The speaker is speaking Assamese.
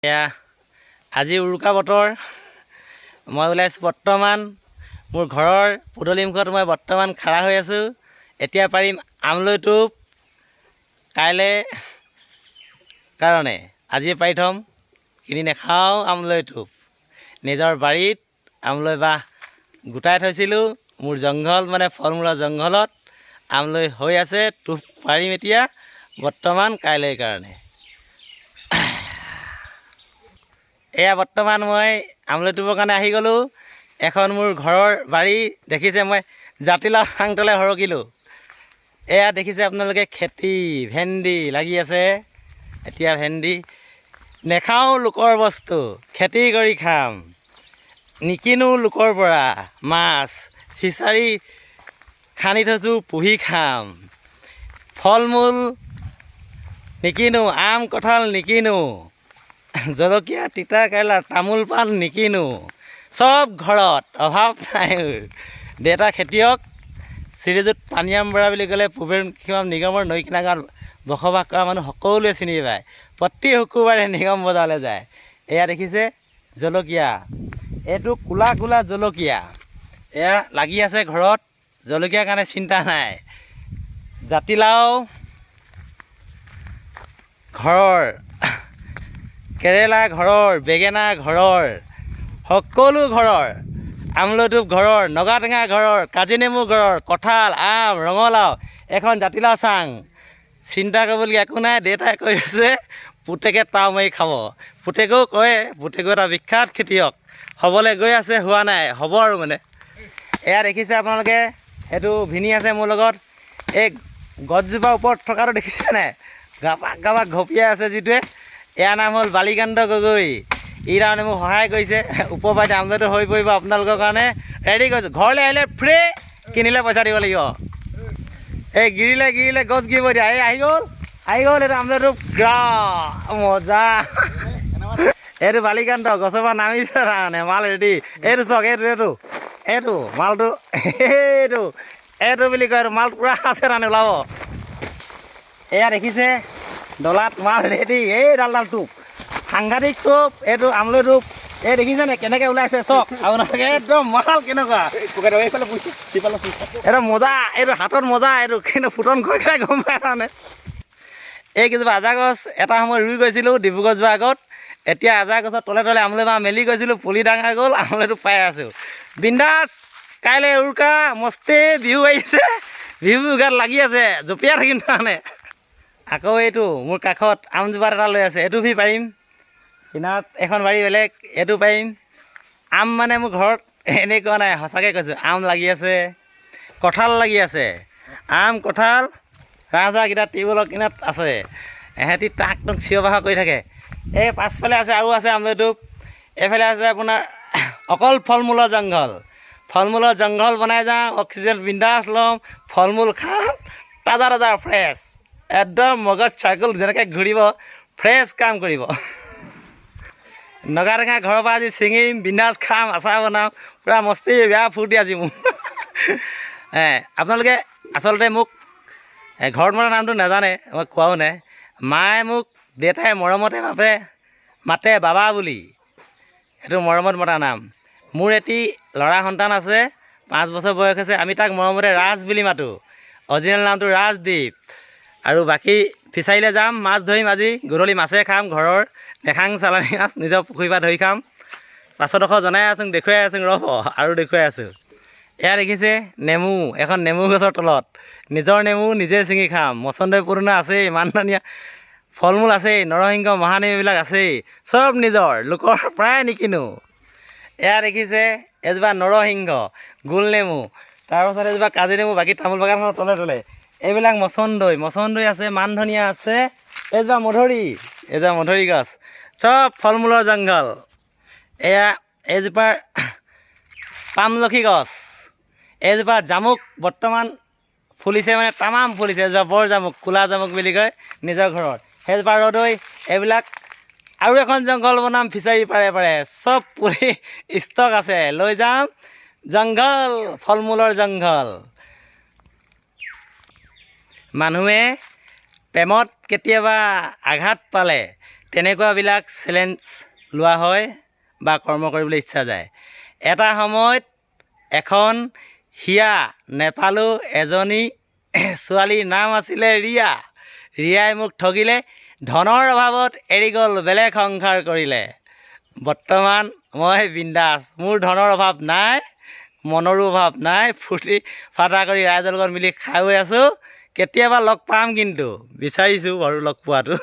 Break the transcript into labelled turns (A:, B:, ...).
A: এয়া আজি উৰুকা বতৰ মই ওলাইছোঁ বৰ্তমান মোৰ ঘৰৰ পদূলিমুখত মই বৰ্তমান খাৰা হৈ আছোঁ। এতিয়া পাৰিম আমলৈ টোপ কাইলৈ কাৰণে আজিয়ে পাৰি থ'ম, কিনি নাখাওঁ আমলৈ টোপ। নিজৰ বাৰীত আমলৈ বাহ গোটাই থৈছিলোঁ, মোৰ জংঘল মানে ফল মূলৰ জংঘলত আমলৈ হৈ আছে, টোপ পাৰিম এতিয়া বৰ্তমান কাইলৈৰ কাৰণে। এয়া বৰ্তমান মই আমলৈ টোপৰ কাৰণে আহি গ'লোঁ। এখন মোৰ ঘৰৰ বাৰী দেখিছে, মই জাতিলাও চাংতলে সৰকিলোঁ। এয়া দেখিছে আপোনালোকে খেতি ভেন্দি লাগি আছে। এতিয়া ভেন্দি নেখাওঁ, লোকৰ বস্তু খেতি কৰি খাম, নিকিনো লোকৰ পৰা। মাছ ফিচাৰী খান্দি থৈছোঁ, পুহি খাম। ফল মূল নিকিনো, আম কঁঠাল নিকিনো, জলকীয়া তিতা কেৰেলা তামোল পাণ নিকিনো, চব ঘৰত, অভাৱ নাই। দেউতা খেতিয়ক, শ্ৰীযুত পানীৰাম বৰা বুলি ক'লে পূবেৰ নিগমৰ নৈ কিনাৰ গাঁৱত বসবাস কৰা মানুহ সকলোৱে চিনি পায়। প্ৰতি শুকুৰবাৰে নিগম বজাৰলৈ যায়। এয়া দেখিছে জলকীয়া, এইটো ক'লা ক'লা জলকীয়া, এয়া লাগি আছে ঘৰত। জলকীয়াৰ কাৰণে চিন্তা নাই। জাতিলাও ঘৰৰ, কেৰেলা ঘৰৰ, বেঙেনা ঘৰৰ, সকলো ঘৰৰ। আমলৈ টোপ ঘৰৰ, নগা টেঙা ঘৰৰ, কাজি নেমু ঘৰৰ, কঁঠাল আম ৰঙালাও, এখন জাতিলাও চাং। চিন্তা কৰিবলগীয়া একো নাই। দেউতাই কৈ আছে পুতেকে তাও মাৰি খাব। পুতেকেও কয়, পুতেকো এটা বিখ্যাত খেতিয়ক, হ'বলৈ গৈ আছে, হোৱা নাই, হ'ব আৰু মানে। এয়া দেখিছে আপোনালোকে, সেইটো ভিনি আছে মোৰ লগত। এই গছজোপাৰ ওপৰত থকাটো দেখিছে নাই, গাপাক গাপাক ঘপিয়াই আছে যিটোৱে, ইয়াৰ নাম হ'ল বালিকান্ত গগৈ। ই তাৰমানে মোক সহায় কৰিছে। ওপৰ পাই আমলেটো হৈ পৰিব আপোনালোকৰ কাৰণে ৰেডি কৰিছোঁ। ঘৰলৈ আহিলে ফ্ৰী, কিনিলে পইচা দিব লাগিব। এই গিৰিলে গছ গিৰিব দিয়া। এই আহি গ'ল এইটো আমলেটো, মজা। এইটো বালিকান্ত গছৰ পৰা নামিছে তাৰমানে, মাল ৰেডি। এইটো চাওক, এইটো মালটো, এইটো বুলি কয়, এইটো মাল পূৰা আছে তাৰমানে, ওলাব। এয়া দেখিছে ডলাত মাল ৰেডি। এই ডাল টোপ, সাংঘাতিক টোপ, এইটো আমলৈ টোপ। এই দেখিছেনে কেনেকৈ ওলাইছে চাওক আপোনালোকে, একদম মাল কেনেকুৱা, এইটো মজা, এইটো হাতত মজা, এইটো কিন্তু ফুটন গৈ খাই গম পায় তাৰমানে। এই কেইজোপা আজা গছ এটা সময় ৰুই গৈছিলোঁ ডিব্ৰুগড় যোৱাৰ আগত। এতিয়া আজা গছৰ তলে তলে আমলৈ মাহ মেলি গৈছিলোঁ, পুলি ডাঙৰ গ'ল, আমলৈটো পাই আছোঁ বিন্দাছ। কাইলৈ উৰুকা মস্তি, বিহু আহিছে, বিহু গাত লাগি আছে, জঁপিয়াই থাকিম তাৰমানে। আকৌ এইটো মোৰ কাষত আমজোপা এটা লৈ আছে, এইটো পাৰিম। কিনাৰত এখন বাৰী বেলেগ, এইটো পাৰিম। আম মানে মোৰ ঘৰত এনেকুৱা নাই, সঁচাকৈ কৈছোঁ, আম লাগি আছে, কঁঠাল লাগি আছে। আম কঁঠাল ৰাজহাঁহকেইটা টিউবৱেলৰ কিনাৰত আছে, এহেঁতি টাক টুক চিঞৰ বাখৰ কৰি থাকে। এই পাছফালে আছে আৰু আছে আমলৈ টোপ। এইফালে আছে আপোনাৰ অকল ফল মূলৰ জংঘল। ফল মূলৰ জংঘল বনাই যাওঁ, অক্সিজেন বিন্দাছ ল'ম, ফল মূল খাম, তাজা তাজা ফ্ৰেছ, একদম মগজ চাৰ্কুল যেনেকৈ ঘূৰিব, ফ্ৰেছ কাম কৰিব। নগা টেঙা ঘৰৰ পৰা আজি ছিঙিম, বিন্দাছ খাম, আচাৰ বনাম, পূৰা মস্তি, বেয়া ফূৰ্তি আজি মোৰ। আপোনালোকে আচলতে মোক ঘৰত মতা নামটো নাজানে, মই কোৱাও নাই। মায়ে মোক, দেউতাই মৰমতে মাতে বাবা বুলি, সেইটো মৰমত মতা নাম। মোৰ এটি ল'ৰা সন্তান আছে, 5 বছৰ বয়স হৈছে, আমি তাক মৰমতে ৰাজ বুলি মাতোঁ। অৰিজিনেল নামটো ৰাজদ্বীপ। আৰু বাকী ফিচাৰীলৈ যাম, মাছ ধৰিম আজি, গধূলি মাছে খাম ঘৰৰ, নেখাং চালানী মাছ, নিজৰ পুখুৰীৰ পৰা ধৰি খাম। পাছৰডোখৰ জনাই আছোঁ, দেখুৱাই আছোঁ, ৰ'ব আৰু দেখুৱাই আছোঁ। এয়া দেখিছে নেমু, এখন নেমু গছৰ তলত, নিজৰ নেমু নিজে ছিঙি খাম। মচন্দৈ পদুনা আছেই, মান ধনিয়া, ফল মূল আছেই, নৰসিংহ মহানেমুবিলাক আছেই, চব নিজৰ, লোকৰ প্ৰায় নিকিনো। এয়া দেখিছে এজোপা নৰসিংহ, গোল নেমু, তাৰপাছত এজোপা কাজি নেমু, বাকী তামোল বাগানখনৰ তলে তলে এইবিলাক মচন্দৈ আছে, মান ধনিয়া আছে, এজোপা মধুৰি গছ, চব ফল মূলৰ জংঘল। এয়া এইজোপাৰ পামলখি গছ, এইজোপা জামুক বৰ্তমান ফুলিছে, মানে তামাম ফুলিছে। এজোপা বৰ জামুক, ক'লা জামুক বুলি কয়, নিজৰ ঘৰত, সেইজোপা ৰদৈ। এইবিলাক আৰু এখন জংঘল বনাম ফিচাৰী পাৰে পাৰে, চব পুলি ষ্টক আছে, লৈ যাম। জংঘল, ফল মূলৰ জংঘল। মানুহে প্ৰেমত কেতিয়াবা আঘাত পালে তেনেকুৱাবিলাক চেলেঞ্জ লোৱা হয় বা কৰ্ম কৰিবলৈ ইচ্ছা যায়। এটা সময়ত এখন হিয়া নেপালোঁ এজনী ছোৱালীৰ নাম আছিলে ৰিয়া। ৰিয়াই মোক ঠগিলে, ধনৰ অভাৱত এৰি গ'ল বেলেগ সংসাৰ কৰিলে। বৰ্তমান মই বিন্দাছ, মোৰ ধনৰ অভাৱ নাই, মনৰো অভাৱ নাই, ফূৰ্তি ফাৰ্তা কৰি ৰাইজৰ লগত মিলি খাই আছোঁ। কেতিয়াবা লগ পাম, কিন্তু বিচাৰিছোঁ বাৰু লগ পোৱাটো।